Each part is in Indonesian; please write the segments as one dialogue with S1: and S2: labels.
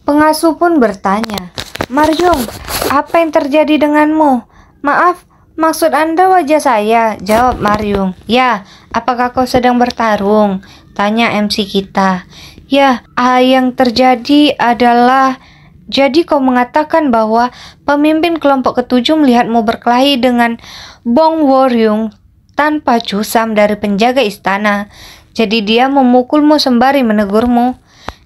S1: Pengasuh pun bertanya, "Maryung, apa yang terjadi denganmu?" "Maaf, maksud Anda wajah saya," jawab Maryung. "Ya, apakah kau sedang bertarung?" tanya MC kita. "Ya, yang terjadi adalah..." "Jadi kau mengatakan bahwa pemimpin kelompok ketujuh melihatmu berkelahi dengan Bong Wuryong tanpa cusam dari penjaga istana. Jadi dia memukulmu sembari menegurmu."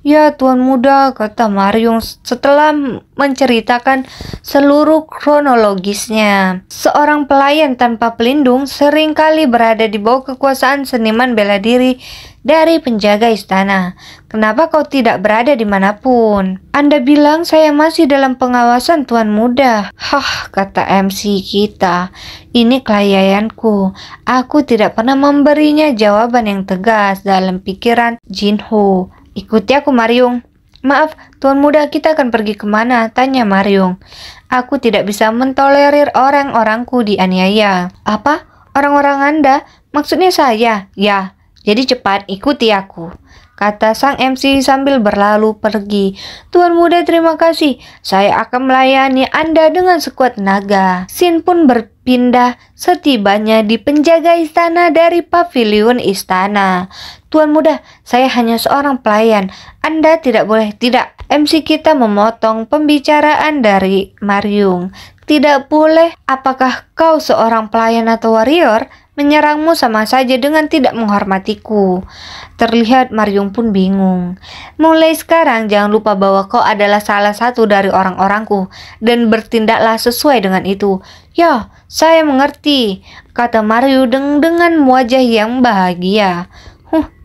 S1: "Ya, Tuan Muda," kata Maryung setelah menceritakan seluruh kronologisnya. "Seorang pelayan tanpa pelindung seringkali berada di bawah kekuasaan seniman bela diri dari penjaga istana. Kenapa kau tidak berada dimanapun?" "Anda bilang saya masih dalam pengawasan Tuan Muda." "Hah," kata MC kita, "ini kelayaanku. Aku tidak pernah memberinya jawaban yang tegas dalam pikiran Jinho." "Ikuti aku, Maryung." "Maaf, Tuan Muda, kita akan pergi kemana?" tanya Maryung. "Aku tidak bisa mentolerir orang-orangku dianiaya." "Apa? Orang-orang Anda? Maksudnya saya?" "Ya, jadi cepat ikuti aku," kata sang MC sambil berlalu pergi. "Tuan Muda, terima kasih. Saya akan melayani Anda dengan sekuat tenaga." Scene pun berpindah setibanya di penjaga istana dari paviliun istana. "Tuan Muda, saya hanya seorang pelayan. Anda tidak boleh..." "Tidak." MC kita memotong pembicaraan dari Maryung. "Tidak boleh? Apakah kau seorang pelayan atau warrior? Menyerangmu sama saja dengan tidak menghormatiku." Terlihat Maryung pun bingung. "Mulai sekarang jangan lupa bahwa kau adalah salah satu dari orang-orangku dan bertindaklah sesuai dengan itu." "Ya, saya mengerti," kata Maryung dengan wajah yang bahagia.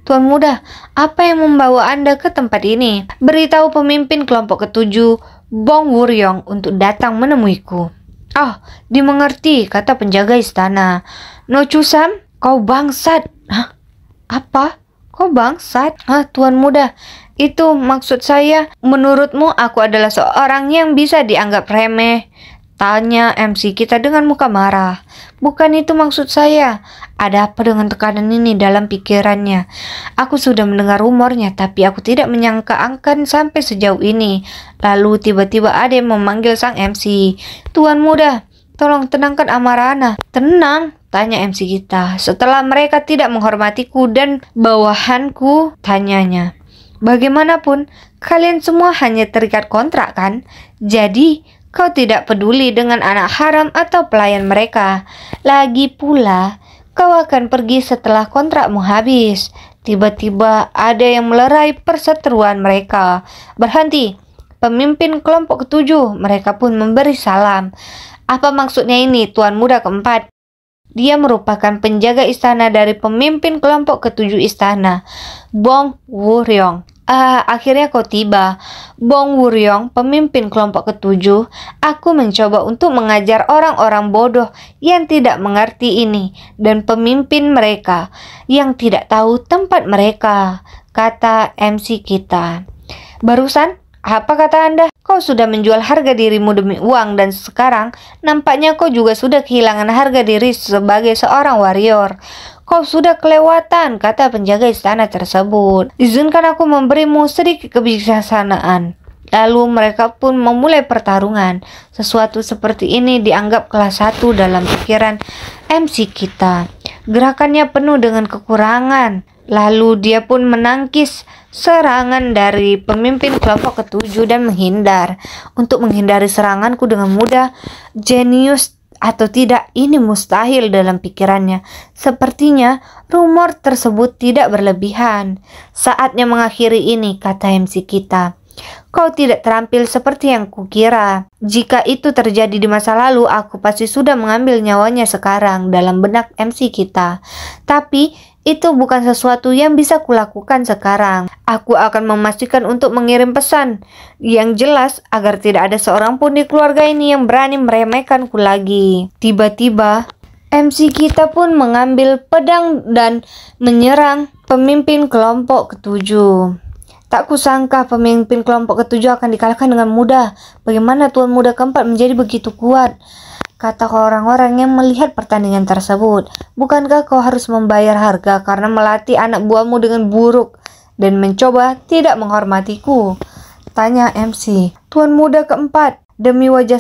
S1: "Tuan Muda, apa yang membawa Anda ke tempat ini?" "Beritahu pemimpin kelompok ketujuh, Bong Wuryong, untuk datang menemuiku." "Oh, dimengerti," kata penjaga istana. "No Chusam, kau bangsat." "Hah? Apa? Kau bangsat?" Tuan Muda, itu maksud saya. Menurutmu aku adalah seorang yang bisa dianggap remeh?" tanya MC kita dengan muka marah. "Bukan itu maksud saya." Ada apa dengan tekanan ini dalam pikirannya? "Aku sudah mendengar rumornya, tapi aku tidak menyangka akan sampai sejauh ini." Lalu tiba-tiba ada yang memanggil sang MC. "Tuan Muda, tolong tenangkan amarah Ana." "Tenang?" tanya MC kita. "Setelah mereka tidak menghormatiku dan bawahanku," tanyanya. "Bagaimanapun, kalian semua hanya terikat kontrak, kan? Jadi kau tidak peduli dengan anak haram atau pelayan mereka. Lagi pula, kau akan pergi setelah kontrakmu habis." Tiba-tiba ada yang melerai perseteruan mereka. "Berhenti, pemimpin kelompok ketujuh." Mereka pun memberi salam. "Apa maksudnya ini, Tuan Muda keempat?" Dia merupakan penjaga istana dari pemimpin kelompok ketujuh istana, Bong Wuryong. Akhirnya kau tiba, Bong Wuryong, pemimpin kelompok ketujuh. Aku mencoba untuk mengajar orang-orang bodoh yang tidak mengerti ini dan pemimpin mereka yang tidak tahu tempat mereka," kata MC kita. "Barusan, apa kata Anda? Kau sudah menjual harga dirimu demi uang dan sekarang nampaknya kau juga sudah kehilangan harga diri sebagai seorang warrior. Kau sudah kelewatan," kata penjaga istana tersebut. "Izinkan aku memberimu sedikit kebijaksanaan." Lalu mereka pun memulai pertarungan. Sesuatu seperti ini dianggap kelas 1 dalam pikiran MC kita. Gerakannya penuh dengan kekurangan. Lalu dia pun menangkis serangan dari pemimpin kelompok ketujuh dan menghindar. "Untuk menghindari seranganku dengan mudah, jenius atau tidak, ini mustahil," dalam pikirannya. "Sepertinya rumor tersebut tidak berlebihan. Saatnya mengakhiri ini," kata MC kita. "Kau tidak terampil seperti yang kukira. Jika itu terjadi di masa lalu, aku pasti sudah mengambil nyawanya sekarang," dalam benak MC kita. "Tapi itu bukan sesuatu yang bisa kulakukan sekarang. Aku akan memastikan untuk mengirim pesan yang jelas agar tidak ada seorang pun di keluarga ini yang berani meremehkanku lagi." Tiba-tiba MC kita pun mengambil pedang dan menyerang pemimpin kelompok ketujuh. "Tak kusangka pemimpin kelompok ketujuh akan dikalahkan dengan mudah. Bagaimana Tuan Muda keempat menjadi begitu kuat?" kata orang-orang yang melihat pertandingan tersebut. Bukankah kau harus membayar harga karena melatih anak buahmu dengan buruk dan mencoba tidak menghormatiku? Tanya MC. Tuan muda keempat, demi wajah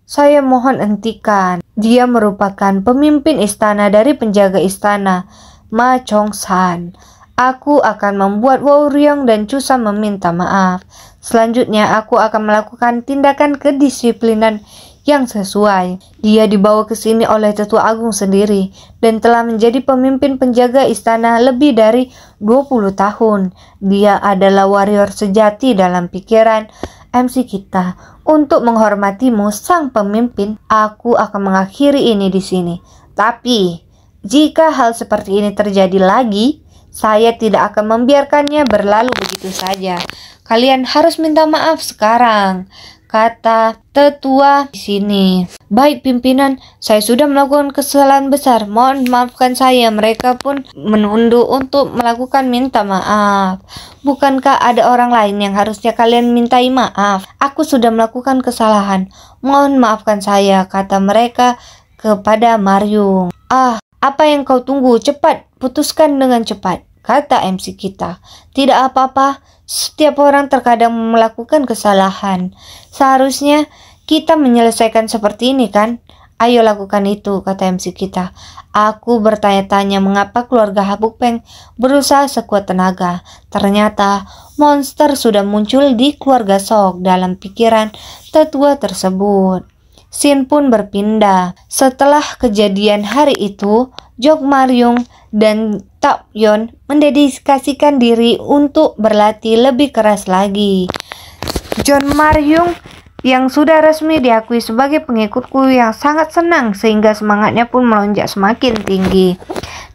S1: saya mohon hentikan. Dia merupakan pemimpin istana dari penjaga istana, Ma Chong-san. Aku akan membuat Woo Ryong dan Chusan meminta maaf. Selanjutnya aku akan melakukan tindakan kedisiplinan yang sesuai. Dia dibawa ke sini oleh Tetua Agung sendiri dan telah menjadi pemimpin penjaga istana lebih dari 20 tahun. Dia adalah warrior sejati dalam pikiran MC kita. Untuk menghormatimu sang pemimpin, aku akan mengakhiri ini di sini. Tapi jika hal seperti ini terjadi lagi, saya tidak akan membiarkannya berlalu begitu saja. Kalian harus minta maaf sekarang, kata tetua di sini. Baik pimpinan, saya sudah melakukan kesalahan besar. Mohon maafkan saya. Mereka pun menunduk untuk melakukan minta maaf. Bukankah ada orang lain yang harusnya kalian mintai maaf? Aku sudah melakukan kesalahan. Mohon maafkan saya, kata mereka kepada Maryung. Apa yang kau tunggu? Cepat, putuskan dengan cepat, kata MC kita. Tidak apa-apa, setiap orang terkadang melakukan kesalahan. Seharusnya kita menyelesaikan seperti ini kan? Ayo lakukan itu, kata MC kita. Aku bertanya-tanya mengapa keluarga Habuk Peng berusaha sekuat tenaga. Ternyata monster sudah muncul di keluarga Sok dalam pikiran tetua tersebut. Scene pun berpindah. Setelah kejadian hari itu, Jok Maryung dan Tak Yon mendedikasikan diri untuk berlatih lebih keras lagi. John Maryung yang sudah resmi diakui sebagai pengikutku yang sangat senang sehingga semangatnya pun melonjak semakin tinggi.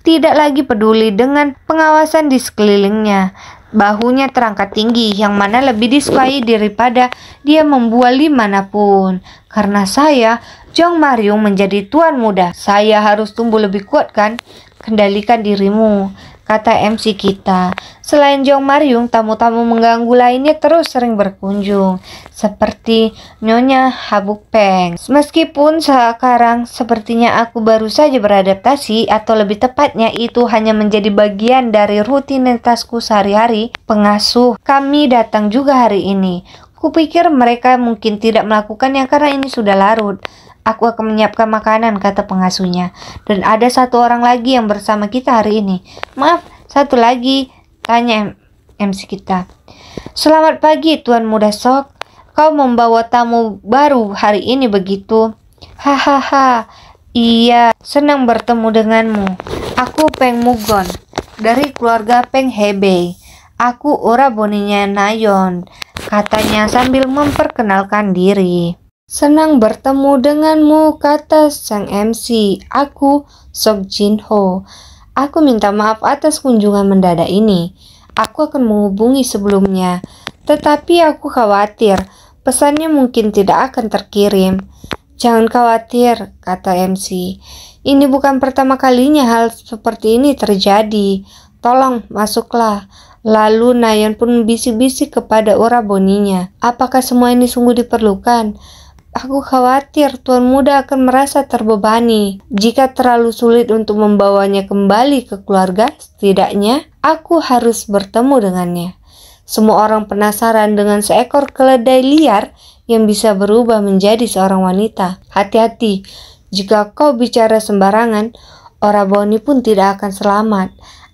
S1: Tidak lagi peduli dengan pengawasan di sekelilingnya. Bahunya terangkat tinggi, yang mana lebih disukai daripada dia membual dimanapun. Karena saya, Jong Maryung menjadi tuan muda. Saya harus tumbuh lebih kuat kan? Kendalikan dirimu, kata MC kita. Selain Jong Maryung, tamu-tamu mengganggu lainnya terus sering berkunjung, seperti Nyonya Habuk Peng. Meskipun sekarang sepertinya aku baru saja beradaptasi, atau lebih tepatnya itu hanya menjadi bagian dari rutinitasku sehari-hari, pengasuh kami datang juga hari ini. Kupikir mereka mungkin tidak melakukannya karena ini sudah larut. Aku akan menyiapkan makanan, kata pengasuhnya. Dan ada satu orang lagi yang bersama kita hari ini. Maaf, satu lagi, tanya MC kita. Selamat pagi, Tuan Muda Sok. Kau membawa tamu baru hari ini begitu? Hahaha, iya, senang bertemu denganmu. Aku Peng Mugon, dari keluarga Peng Hebei. Aku ora boninya Nayon, katanya sambil memperkenalkan diri. Senang bertemu denganmu, kata sang MC. Aku Sok Jin Ho. Aku minta maaf atas kunjungan mendadak ini. Aku akan menghubungi sebelumnya, tetapi aku khawatir pesannya mungkin tidak akan terkirim. Jangan khawatir, kata MC. Ini bukan pertama kalinya hal seperti ini terjadi. Tolong masuklah. Lalu Nayon pun bisik-bisik kepada ora boninya. Apakah semua ini sungguh diperlukan? Aku khawatir Tuan Muda akan merasa terbebani. Jika terlalu sulit untuk membawanya kembali ke keluarga, setidaknya aku harus bertemu dengannya. Semua orang penasaran dengan seekor keledai liar yang bisa berubah menjadi seorang wanita. Hati-hati, jika kau bicara sembarangan, ora boni pun tidak akan selamat,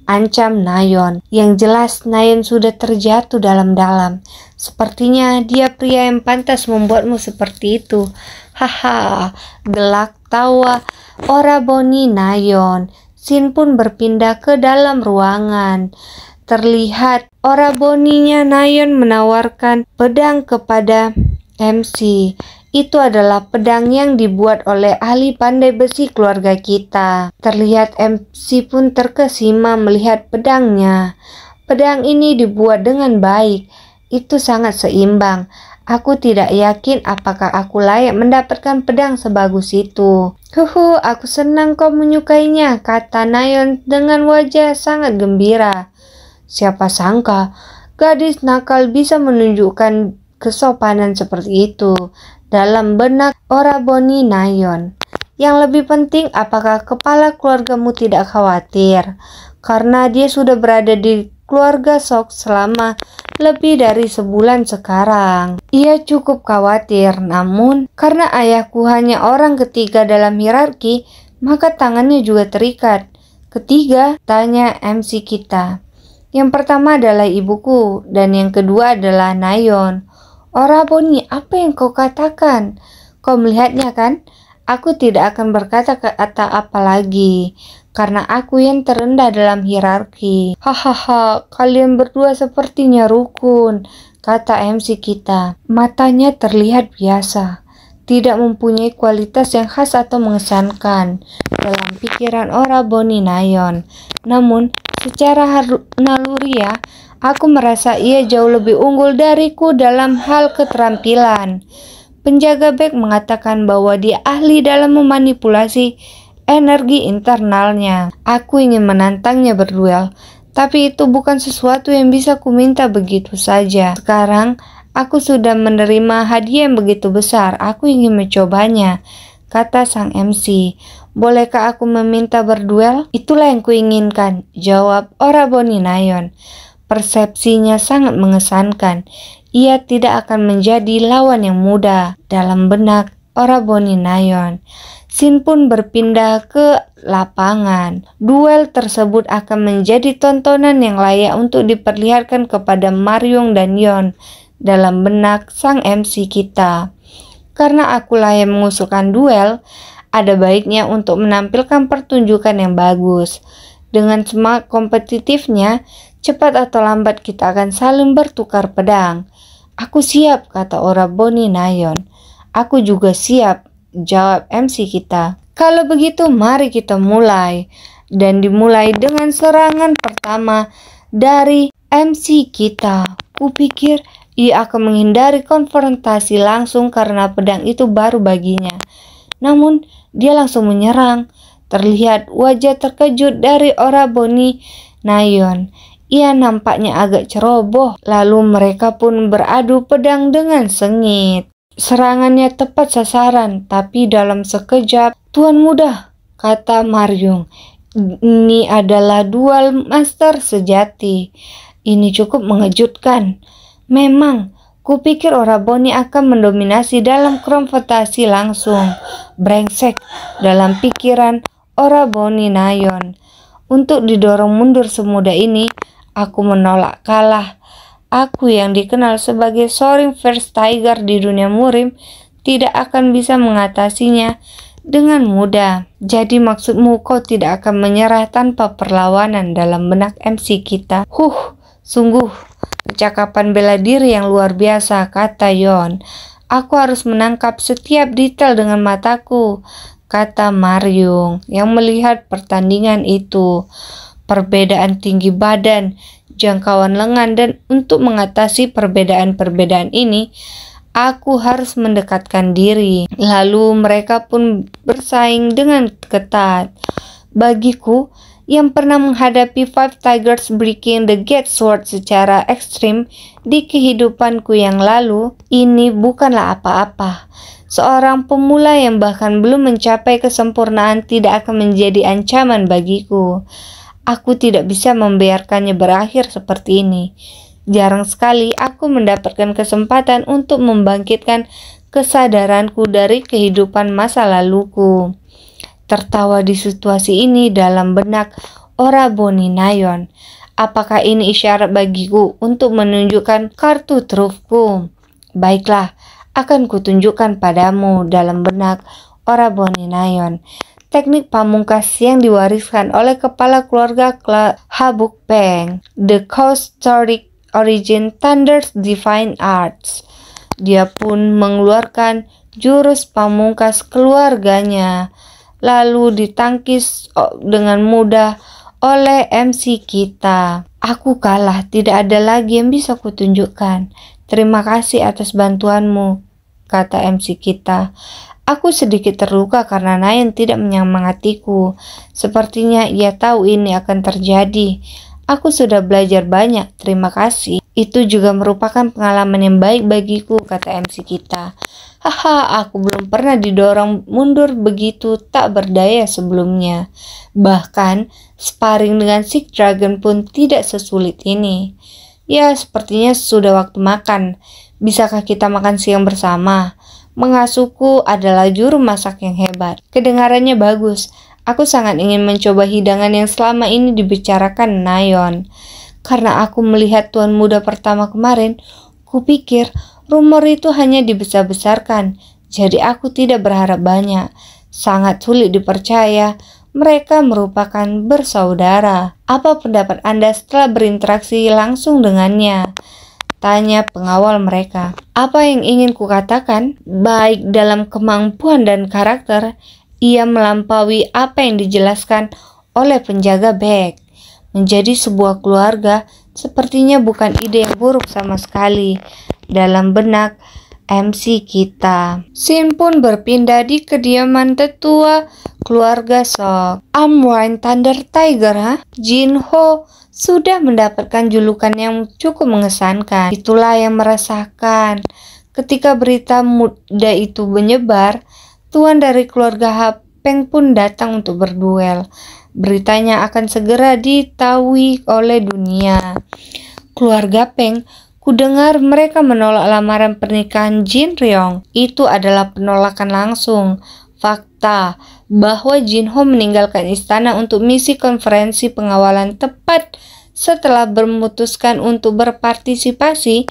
S1: ancam Nayon. Yang jelas Nayon sudah terjatuh dalam-dalam. Sepertinya dia pria yang pantas membuatmu seperti itu. Haha, gelak tawa ora boni Nayon. Sin pun berpindah ke dalam ruangan. Terlihat ora boninya Nayon menawarkan pedang kepada MC. Itu adalah pedang yang dibuat oleh ahli pandai besi keluarga kita. Terlihat MC pun terkesima melihat pedangnya. Pedang ini dibuat dengan baik. Itu sangat seimbang. Aku tidak yakin apakah aku layak mendapatkan pedang sebagus itu. Aku senang kau menyukainya, kata Nayon dengan wajah sangat gembira. Siapa sangka gadis nakal bisa menunjukkan kesopanan seperti itu. dalam benak Oraboni Nayon. Yang lebih penting, apakah kepala keluargamu tidak khawatir? Karena dia sudah berada di keluarga Sok selama lebih dari sebulan sekarang. Ia cukup khawatir, namun karena ayahku hanya orang ketiga dalam hierarki, maka tangannya juga terikat. Ketiga, tanya MC kita. Yang pertama adalah ibuku, dan yang kedua adalah Nayon. Oraboni, apa yang kau katakan? Kau melihatnya kan? Aku tidak akan berkata kata apa lagi, karena aku yang terendah dalam hierarki. Hahaha, kalian berdua sepertinya rukun, kata MC kita. Matanya terlihat biasa, tidak mempunyai kualitas yang khas atau mengesankan dalam pikiran Oraboni Nayon. Namun, secara naluriah, aku merasa ia jauh lebih unggul dariku dalam hal keterampilan. Penjaga bek mengatakan bahwa dia ahli dalam memanipulasi energi internalnya. Aku ingin menantangnya berduel, tapi itu bukan sesuatu yang bisa kuminta begitu saja. Sekarang, aku sudah menerima hadiah yang begitu besar. Aku ingin mencobanya, kata sang MC. Bolehkah aku meminta berduel? Itulah yang kuinginkan, jawab Oraboni Nayon. Persepsinya sangat mengesankan. Ia tidak akan menjadi lawan yang mudah dalam benak Oraboni Nayon. Sin pun berpindah ke lapangan. Duel tersebut akan menjadi tontonan yang layak untuk diperlihatkan kepada Maryong dan Yon dalam benak sang MC kita. Karena akulah yang mengusulkan duel, ada baiknya untuk menampilkan pertunjukan yang bagus. Dengan semangat kompetitifnya, cepat atau lambat kita akan saling bertukar pedang. Aku siap, kata Oraboni Nayon. Aku juga siap, jawab MC kita. Kalau begitu, mari kita mulai. Dan dimulai dengan serangan pertama dari MC kita. Kupikir ia akan menghindari konfrontasi langsung karena pedang itu baru baginya. Namun, dia langsung menyerang. Terlihat wajah terkejut dari Oraboni Nayon. Ia nampaknya agak ceroboh, lalu mereka pun beradu pedang dengan sengit. Serangannya tepat sasaran, tapi dalam sekejap, Tuan muda, kata Maryong. Ini adalah dual master sejati. Ini cukup mengejutkan. Memang, kupikir Oraboni akan mendominasi dalam konfrontasi langsung. Brengsek, dalam pikiran Oraboni Nayon. Untuk didorong mundur semudah ini, aku menolak kalah. Aku yang dikenal sebagai Soaring First Tiger di dunia murim tidak akan bisa mengatasinya dengan mudah. Jadi maksudmu kau tidak akan menyerah tanpa perlawanan dalam benak MC kita? Sungguh kecakapan bela diri yang luar biasa, kata Yon. Aku harus menangkap setiap detail dengan mataku, kata Maryong yang melihat pertandingan itu. Perbedaan tinggi badan, jangkauan lengan, dan untuk mengatasi perbedaan-perbedaan ini, aku harus mendekatkan diri. Lalu mereka pun bersaing dengan ketat. Bagiku, yang pernah menghadapi Five Tigers Breaking the Gate Sword secara ekstrim di kehidupanku yang lalu, ini bukanlah apa-apa. Seorang pemula yang bahkan belum mencapai kesempurnaan tidak akan menjadi ancaman bagiku. Aku tidak bisa membiarkannya berakhir seperti ini. Jarang sekali aku mendapatkan kesempatan untuk membangkitkan kesadaranku dari kehidupan masa laluku. Tertawa di situasi ini dalam benak Oraboni Nayon. Apakah ini isyarat bagiku untuk menunjukkan kartu trufku? Baiklah, akan kutunjukkan padamu dalam benak Oraboni Nayon. Teknik pamungkas yang diwariskan oleh kepala keluarga Habuk Peng, The Historic Origin Thunder's Divine Arts. Dia pun mengeluarkan jurus pamungkas keluarganya, lalu ditangkis dengan mudah oleh MC kita. Aku kalah, tidak ada lagi yang bisa kutunjukkan. Terima kasih atas bantuanmu, kata MC kita. Aku sedikit terluka karena Nayon tidak menyemangatiku. Sepertinya ia tahu ini akan terjadi. Aku sudah belajar banyak, terima kasih. Itu juga merupakan pengalaman yang baik bagiku, kata MC kita. Haha, aku belum pernah didorong mundur begitu tak berdaya sebelumnya. Bahkan, sparring dengan Sick Dragon pun tidak sesulit ini. Ya, sepertinya sudah waktu makan. Bisakah kita makan siang bersama? Mengasuhku adalah juru masak yang hebat. Kedengarannya bagus. Aku sangat ingin mencoba hidangan yang selama ini dibicarakan Nayon. Karena aku melihat tuan muda pertama kemarin, kupikir rumor itu hanya dibesar-besarkan, jadi aku tidak berharap banyak. Sangat sulit dipercaya, mereka merupakan bersaudara. Apa pendapat Anda setelah berinteraksi langsung dengannya? Tanya pengawal mereka. Apa yang ingin kukatakan? Baik dalam kemampuan dan karakter, ia melampaui apa yang dijelaskan oleh penjaga bek. Menjadi sebuah keluarga sepertinya bukan ide yang buruk sama sekali. Dalam benak MC kita, Shin pun berpindah di kediaman tetua keluarga Sok. Wine Thunder Tiger, Jin Ho sudah mendapatkan julukan yang cukup mengesankan. Itulah yang meresahkan. Ketika berita muda itu menyebar, tuan dari keluarga Hapeng pun datang untuk berduel. Beritanya akan segera diketahui oleh dunia. Keluarga Peng, kudengar mereka menolak lamaran pernikahan Jin Ryong. Itu adalah penolakan langsung. Fakta bahwa Jin Ho meninggalkan istana untuk misi konferensi pengawalan tepat setelah memutuskan untuk berpartisipasi,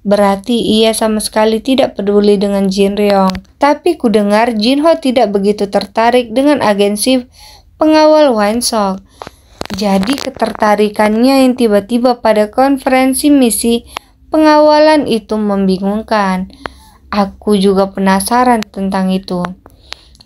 S1: berarti ia sama sekali tidak peduli dengan Jin Ryong. Tapi kudengar Jin Ho tidak begitu tertarik dengan agensi pengawal Winesok. Jadi ketertarikannya yang tiba-tiba pada konferensi misi pengawalan itu membingungkan. Aku juga penasaran tentang itu.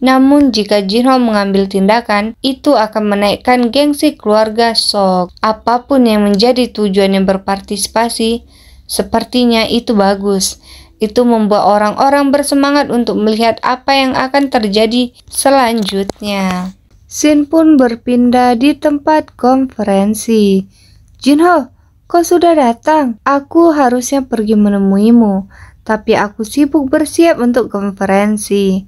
S1: Namun jika Jin Ho mengambil tindakan, itu akan menaikkan gengsi keluarga Sok. Apapun yang menjadi tujuannya berpartisipasi, sepertinya itu bagus. Itu membuat orang-orang bersemangat untuk melihat apa yang akan terjadi selanjutnya. Shin pun berpindah di tempat konferensi. Jin Ho, kau sudah datang. Aku harusnya pergi menemuimu, tapi aku sibuk bersiap untuk konferensi.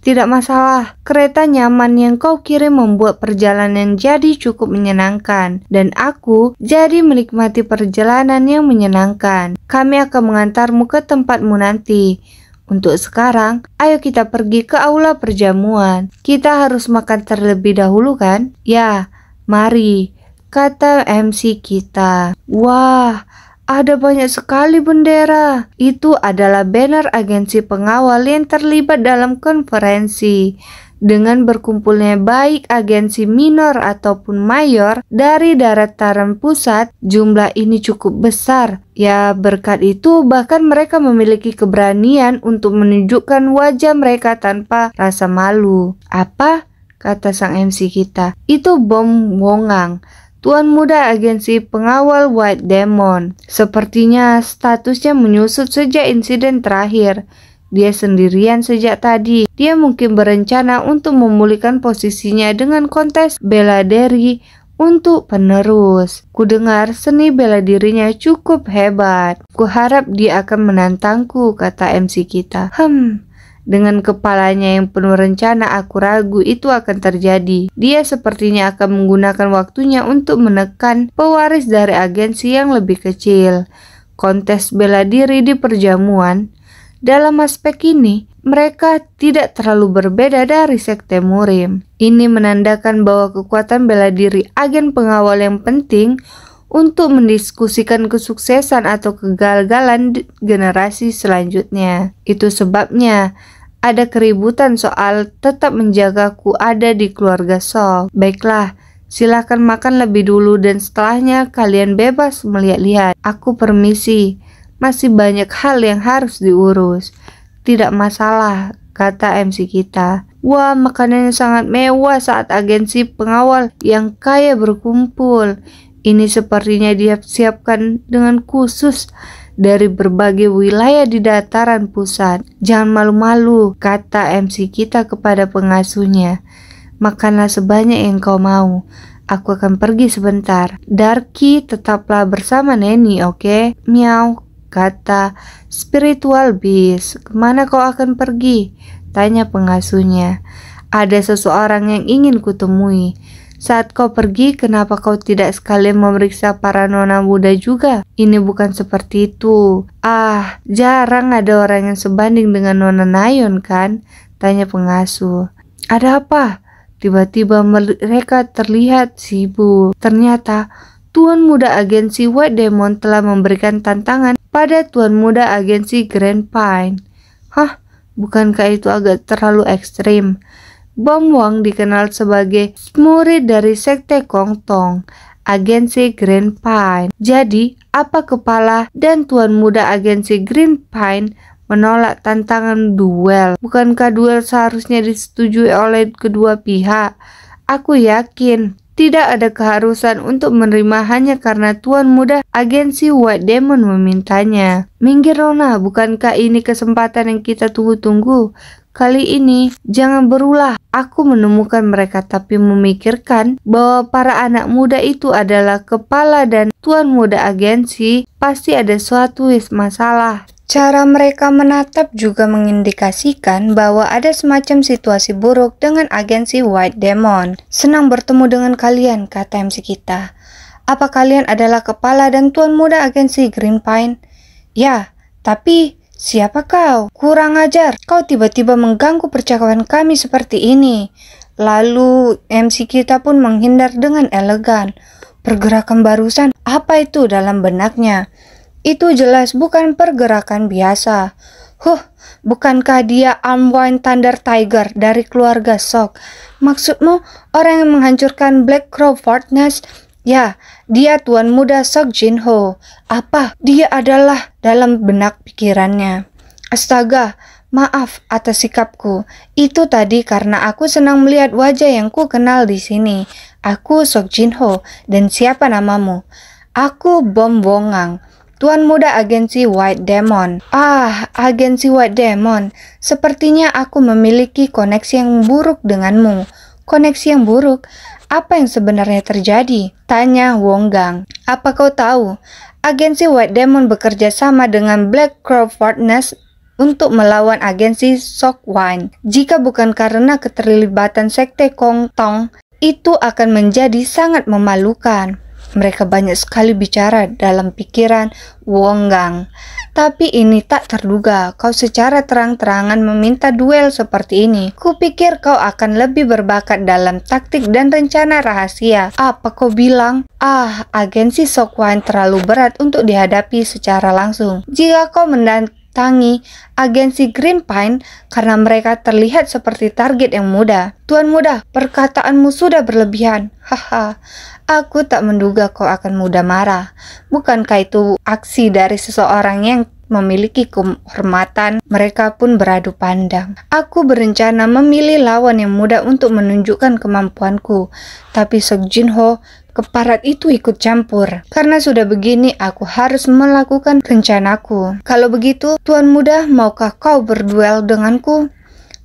S1: Tidak masalah, kereta nyaman yang kau kirim membuat perjalanan jadi cukup menyenangkan, dan aku jadi menikmati perjalanan yang menyenangkan. Kami akan mengantarmu ke tempatmu nanti. Untuk sekarang, ayo kita pergi ke aula perjamuan. Kita harus makan terlebih dahulu kan? Ya, mari, kata MC kita. Wah, ada banyak sekali bendera. Itu adalah banner agensi pengawal yang terlibat dalam konferensi. Dengan berkumpulnya baik agensi minor ataupun mayor dari darataran pusat, jumlah ini cukup besar. Ya, berkat itu bahkan mereka memiliki keberanian untuk menunjukkan wajah mereka tanpa rasa malu. Apa? Kata sang MC kita. Itu Bom Wongang, tuan muda agensi pengawal White Demon. Sepertinya statusnya menyusut sejak insiden terakhir. Dia sendirian sejak tadi. Dia mungkin berencana untuk memulihkan posisinya dengan kontes bela diri untuk penerus. Kudengar seni bela dirinya cukup hebat. Kuharap dia akan menantangku, kata MC kita. Dengan kepalanya yang penuh rencana, aku ragu itu akan terjadi. Dia sepertinya akan menggunakan waktunya untuk menekan pewaris dari agensi yang lebih kecil. Kontes bela diri di perjamuan. Dalam aspek ini, mereka tidak terlalu berbeda dari sekte Murim. Ini menandakan bahwa kekuatan bela diri agen pengawal yang penting untuk mendiskusikan kesuksesan atau kegagalan generasi selanjutnya. Itu sebabnya ada keributan soal tetap menjagaku ada di keluarga Sok. Baiklah, silakan makan lebih dulu dan setelahnya kalian bebas melihat-lihat. Aku permisi. Masih banyak hal yang harus diurus. Tidak masalah, kata MC kita. Wah, makanannya sangat mewah saat agensi pengawal yang kaya berkumpul. Ini sepertinya disiapkan dengan khusus dari berbagai wilayah di dataran pusat. Jangan malu-malu, kata MC kita kepada pengasuhnya. Makanlah sebanyak yang kau mau. Aku akan pergi sebentar. Darky, tetaplah bersama Neni, oke? Miau, berkata, "Spiritual Beast, kemana kau akan pergi?" tanya pengasuhnya. "Ada seseorang yang ingin kutemui. Saat kau pergi, kenapa kau tidak sekalian memeriksa para nona muda juga? Ini bukan seperti itu." "Ah, jarang ada orang yang sebanding dengan Nona Nayon kan?" tanya pengasuh. "Ada apa?" Tiba-tiba mereka terlihat sibuk. Ternyata Tuan Muda Agensi White Demon telah memberikan tantangan pada Tuan Muda Agensi Grand Pine. Hah, bukankah itu agak terlalu ekstrim? Bom Wang dikenal sebagai murid dari Sekte Kong Tong, Agensi Grand Pine. Jadi, apa kepala dan Tuan Muda Agensi Grand Pine menolak tantangan duel? Bukankah duel seharusnya disetujui oleh kedua pihak? Aku yakin tidak ada keharusan untuk menerima hanya karena Tuan Muda Agensi White Demon memintanya. Minggir Nona, bukankah ini kesempatan yang kita tunggu-tunggu? Kali ini jangan berulah. Aku menemukan mereka tapi memikirkan bahwa para anak muda itu adalah kepala dan Tuan Muda Agensi, pasti ada suatu masalah. Cara mereka menatap juga mengindikasikan bahwa ada semacam situasi buruk dengan agensi White Demon. "Senang bertemu dengan kalian," kata MC kita. "Apa kalian adalah kepala dan Tuan Muda Agensi Green Pine?" "Ya, tapi siapa kau? Kurang ajar, kau tiba-tiba mengganggu percakapan kami seperti ini." Lalu MC kita pun menghindar dengan elegan. Pergerakan barusan, apa itu dalam benaknya? Itu jelas bukan pergerakan biasa. Bukankah dia Unwind Thunder Tiger dari keluarga Sok? Maksudmu orang yang menghancurkan Black Crow Fortress? Ya, dia Tuan Muda Sok Jinho. Apa? Dia adalah dalam benak pikirannya. Astaga, maaf atas sikapku. Itu tadi karena aku senang melihat wajah yang ku kenal di sini. Aku Sok Jinho, dan siapa namamu? Aku Bom Wongang, Tuan Muda Agensi White Demon. Ah, Agensi White Demon. Sepertinya aku memiliki koneksi yang buruk denganmu. Koneksi yang buruk? Apa yang sebenarnya terjadi? Tanya Wonggang. Apa kau tahu? Agensi White Demon bekerja sama dengan Black Crow Fortress untuk melawan agensi Sok Wine. Jika bukan karena keterlibatan Sekte Kong Tong, itu akan menjadi sangat memalukan. Mereka banyak sekali bicara dalam pikiran Wonggang. Tapi ini tak terduga, kau secara terang-terangan meminta duel seperti ini. Kupikir kau akan lebih berbakat dalam taktik dan rencana rahasia. Apa kau bilang? Ah, agensi Sok Wine terlalu berat untuk dihadapi secara langsung. Jika kau mendatangi agensi Green Pine karena mereka terlihat seperti target yang mudah. Tuan Muda, perkataanmu sudah berlebihan. Haha. Aku tak menduga kau akan mudah marah. Bukankah itu aksi dari seseorang yang memiliki kehormatan? Mereka pun beradu pandang. Aku berencana memilih lawan yang mudah untuk menunjukkan kemampuanku. Tapi Sok Jinho, keparat itu ikut campur. Karena sudah begini, aku harus melakukan rencanaku. Kalau begitu, Tuan Muda, maukah kau berduel denganku?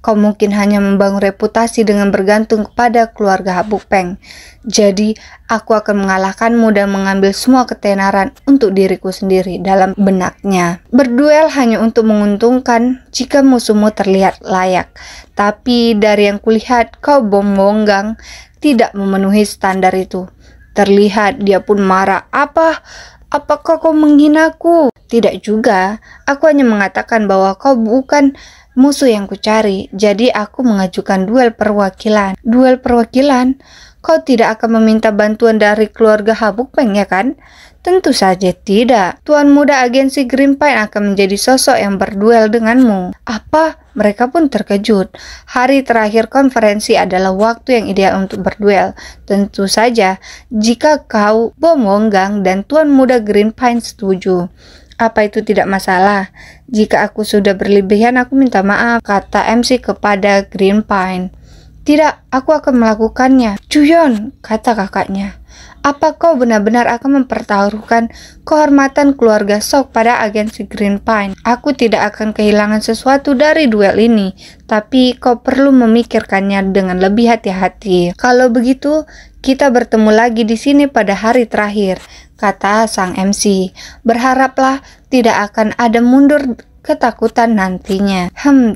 S1: Kau mungkin hanya membangun reputasi dengan bergantung kepada keluarga Habuk Peng. Jadi, aku akan mengalahkanmu dan mengambil semua ketenaran untuk diriku sendiri dalam benaknya. Berduel hanya untuk menguntungkan jika musuhmu terlihat layak. Tapi dari yang kulihat, kau Bom Wonggang tidak memenuhi standar itu. Terlihat dia pun marah. Apakah kau menghinaku? Tidak juga. Aku hanya mengatakan bahwa kau bukan musuh yang kucari, jadi aku mengajukan duel perwakilan. Duel perwakilan? Kau tidak akan meminta bantuan dari keluarga Habuk Peng, ya kan? Tentu saja tidak. Tuan Muda Agensi Green Pine akan menjadi sosok yang berduel denganmu. Apa? Mereka pun terkejut. Hari terakhir konferensi adalah waktu yang ideal untuk berduel. Tentu saja, jika kau, Bom Wonggang, dan Tuan Muda Green Pine setuju. Apa itu tidak masalah? Jika aku sudah berlebihan, aku minta maaf, kata MC kepada Green Pine. Tidak, aku akan melakukannya. Cuyon, kata kakaknya. Apa kau benar-benar akan mempertaruhkan kehormatan keluarga Sok pada agensi Green Pine? Aku tidak akan kehilangan sesuatu dari duel ini, tapi kau perlu memikirkannya dengan lebih hati-hati. Kalau begitu, kita bertemu lagi di sini pada hari terakhir, kata sang MC. Berharaplah tidak akan ada mundur ketakutan nantinya.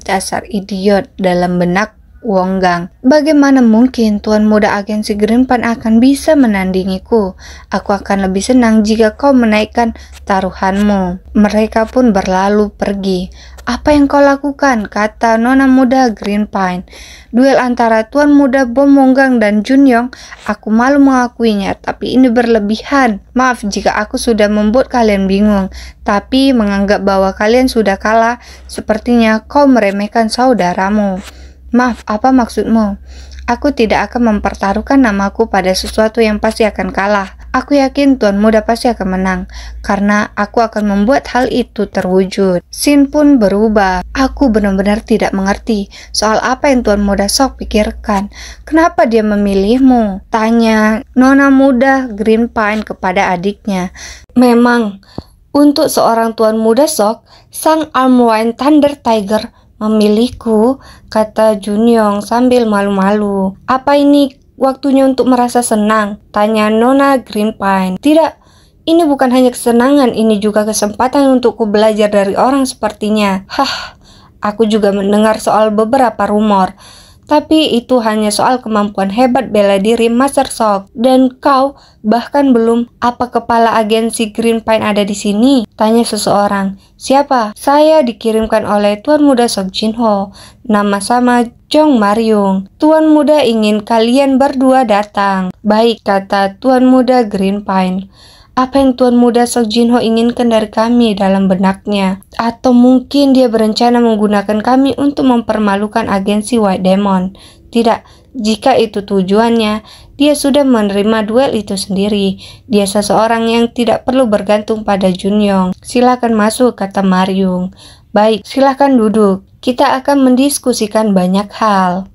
S1: Dasar idiot, dalam benak Wonggang. Bagaimana mungkin Tuan Muda agensi Green Pine akan bisa menandingiku? Aku akan lebih senang jika kau menaikkan taruhanmu. Mereka pun berlalu pergi. Apa yang kau lakukan? Kata nona muda Green Pine. Duel antara Tuan Muda Bom Wonggang dan Junyong, aku malu mengakuinya, tapi ini berlebihan. Maaf jika aku sudah membuat kalian bingung, tapi menganggap bahwa kalian sudah kalah, sepertinya kau meremehkan saudaramu. Maaf, apa maksudmu? Aku tidak akan mempertaruhkan namaku pada sesuatu yang pasti akan kalah. Aku yakin Tuan Muda pasti akan menang, karena aku akan membuat hal itu terwujud. Sin pun berubah. Aku benar-benar tidak mengerti soal apa yang Tuan Muda Sok pikirkan. Kenapa dia memilihmu? Tanya nona muda Green Pine kepada adiknya. Memang, untuk seorang Tuan Muda Sok, sang Armwind Thunder Tiger memilihku, kata Junyong sambil malu-malu. Apa ini waktunya untuk merasa senang? Tanya nona Green Pine. Tidak, ini bukan hanya kesenangan, ini juga kesempatan untukku belajar dari orang sepertinya. Aku juga mendengar soal beberapa rumor, tapi itu hanya soal kemampuan hebat bela diri Master Sok. Dan kau bahkan belum. Apa kepala agensi Green Pine ada di sini? Tanya seseorang. Siapa? Saya dikirimkan oleh Tuan Muda Sok Jinho. Nama sama Jong Maryung. Tuan Muda ingin kalian berdua datang. Baik, kata Tuan Muda Green Pine. Apa yang Tuan Muda Sok Jinho inginkan dari kami dalam benaknya? Atau mungkin dia berencana menggunakan kami untuk mempermalukan agensi White Demon? Tidak, jika itu tujuannya, dia sudah menerima duel itu sendiri. Dia seseorang yang tidak perlu bergantung pada Junyong. Silakan masuk, kata Maryung. Baik, silakan duduk. Kita akan mendiskusikan banyak hal.